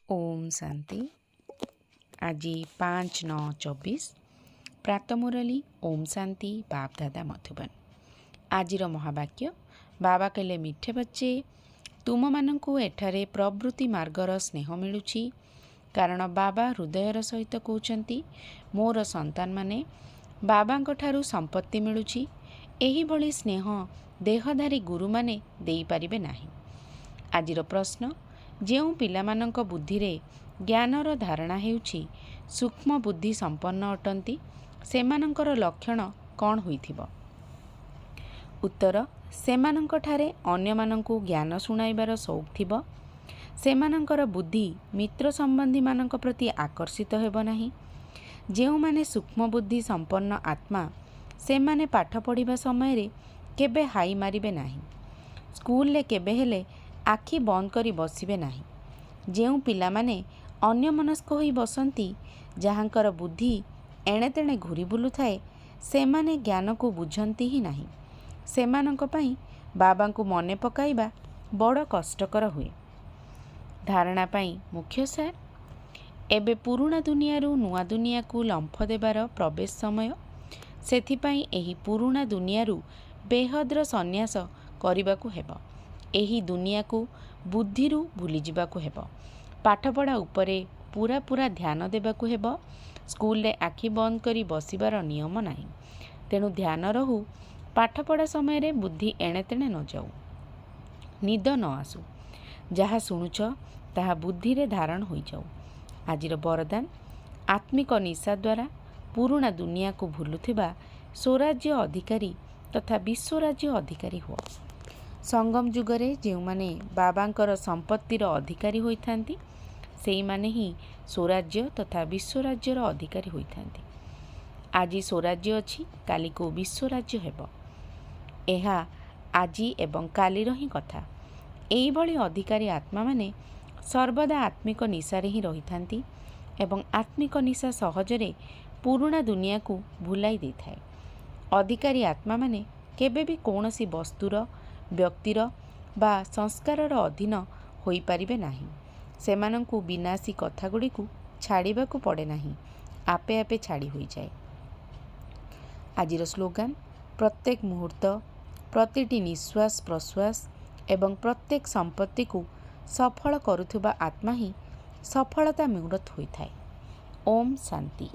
ओम शांति। आज 5/9/24 प्रात मुरली ओम शांति बाप दादा मधुबन। आजिर महावाक्य बाबा कहले, मिठे बच्चे तुम मानंकु एठारे प्रवृत्ति मार्गर स्नेह मिलुछि, कारण बाबा हृदयर सहित कहउछंती मोर संतान माने बाबांक ठारू संपत्ति मिलुछि। एही भली स्नेह देहधारी गुरु माने देई पारिबे नाही। आजिर प्रश्न, ଯେଉଁ ପିଲାମାନଙ୍କ ବୁଦ୍ଧିରେ ଜ୍ଞାନର ଧାରଣା ହେଉଛି ସୂକ୍ଷ୍ମ ବୁଦ୍ଧି ସମ୍ପନ୍ନ ଅଟନ୍ତି, ସେମାନଙ୍କର ଲକ୍ଷଣ କ'ଣ ହୋଇଥିବ? ଉତ୍ତର, ସେମାନଙ୍କଠାରେ ଅନ୍ୟମାନଙ୍କୁ ଜ୍ଞାନ ଶୁଣାଇବାର ସଉକ ଥିବ। ସେମାନଙ୍କର ବୁଦ୍ଧି ମିତ୍ର ସମ୍ବନ୍ଧୀମାନଙ୍କ ପ୍ରତି ଆକର୍ଷିତ ହେବ ନାହିଁ। ଯେଉଁମାନେ ସୂକ୍ଷ୍ମ ବୁଦ୍ଧି ସମ୍ପନ୍ନ ଆତ୍ମା, ସେମାନେ ପାଠ ପଢ଼ିବା ସମୟରେ କେବେ ହାଇ ମାରିବେ ନାହିଁ। ସ୍କୁଲରେ କେବେ ହେଲେ ଆଖି ବନ୍ଦ କରି ବସିବେ ନାହିଁ। ଯେଉଁ ପିଲାମାନେ ଅନ୍ୟମନସ୍କ ହୋଇ ବସନ୍ତି, ଯାହାଙ୍କର ବୁଦ୍ଧି ଏଣେତେଣେ ଘୁରି ବୁଲୁଥାଏ, ସେମାନେ ଜ୍ଞାନକୁ ବୁଝନ୍ତି ହିଁ ନାହିଁ। ସେମାନଙ୍କ ପାଇଁ ବାବାଙ୍କୁ ମନେ ପକାଇବା ବଡ଼ କଷ୍ଟକର ହୁଏ। ଧାରଣା ପାଇଁ ମୁଖ୍ୟ ସାର, ଏବେ ପୁରୁଣା ଦୁନିଆରୁ ନୂଆ ଦୁନିଆକୁ ଲମ୍ଫ ଦେବାର ପ୍ରବେଶ ସମୟ। ସେଥିପାଇଁ ଏହି ପୁରୁଣା ଦୁନିଆରୁ ବେହଦର ସନ୍ନ୍ୟାସ କରିବାକୁ ହେବ। ଏହି ଦୁନିଆକୁ ବୁଦ୍ଧିରୁ ଭୁଲିଯିବାକୁ ହେବ। ପାଠପଢ଼ା ଉପରେ ପୁରା ଧ୍ୟାନ ଦେବାକୁ ହେବ। ସ୍କୁଲରେ ଆଖି ବନ୍ଦ କରି ବସିବାର ନିୟମ ନାହିଁ। ତେଣୁ ଧ୍ୟାନ ରହୁ। ପାଠପଢ଼ା ସମୟରେ ବୁଦ୍ଧି ଏଣେତେଣେ ନ ଯାଉ, ନିଦ ନ ଆସୁ। ଯାହା ଶୁଣୁଛ ତାହା ବୁଦ୍ଧିରେ ଧାରଣ ହୋଇଯାଉ। ଆଜିର ବରଦାନ, ଆତ୍ମିକ ନିଶା ଦ୍ୱାରା ପୁରୁଣା ଦୁନିଆକୁ ଭୁଲୁଥିବା ସ୍ୱରାଜ୍ୟ ଅଧିକାରୀ ତଥା ବିଶ୍ୱରାଜ୍ୟ ଅଧିକାରୀ ହୁଅ। ସଙ୍ଗମ ଯୁଗରେ ଯେଉଁମାନେ ବାବାଙ୍କର ସମ୍ପତ୍ତିର ଅଧିକାରୀ ହୋଇଥାନ୍ତି, ସେଇମାନେ ହିଁ ସ୍ୱରାଜ୍ୟ ତଥା ବିଶ୍ୱରାଜ୍ୟର ଅଧିକାରୀ ହୋଇଥାନ୍ତି। ଆଜି ସ୍ୱରାଜ୍ୟ ଅଛି, କାଲିକୁ ବିଶ୍ୱରାଜ୍ୟ ହେବ। ଏହା ଆଜି ଏବଂ କାଲିର ହିଁ କଥା। ଏଇଭଳି ଅଧିକାରୀ ଆତ୍ମାମାନେ ସର୍ବଦା ଆତ୍ମିକ ନିଶାରେ ହିଁ ରହିଥାନ୍ତି ଏବଂ ଆତ୍ମିକ ନିଶା ସହଜରେ ପୁରୁଣା ଦୁନିଆକୁ ଭୁଲାଇ ଦେଇଥାଏ। ଅଧିକାରୀ ଆତ୍ମାମାନେ କେବେ ବି କୌଣସି ବସ୍ତୁର, ବ୍ୟକ୍ତିର ବା ସଂସ୍କାରର ଅଧୀନ ହୋଇପାରିବେ ନାହିଁ। ସେମାନଙ୍କୁ ବିନାଶୀ କଥାଗୁଡ଼ିକୁ ଛାଡ଼ିବାକୁ ପଡ଼େ ନାହିଁ, ଆପେ ଆପେ ଛାଡ଼ି ହୋଇଯାଏ। ଆଜିର ସ୍ଲୋଗାନ, ପ୍ରତ୍ୟେକ ମୁହୂର୍ତ୍ତ, ପ୍ରତିଟି ନିଶ୍ୱାସ ପ୍ରଶ୍ୱାସ ଏବଂ ପ୍ରତ୍ୟେକ ସମ୍ପତ୍ତିକୁ ସଫଳ କରୁଥିବା ଆତ୍ମା ହିଁ ସଫଳତା ମୂରତ ହୋଇଥାଏ। ଓମ୍ ଶାନ୍ତି।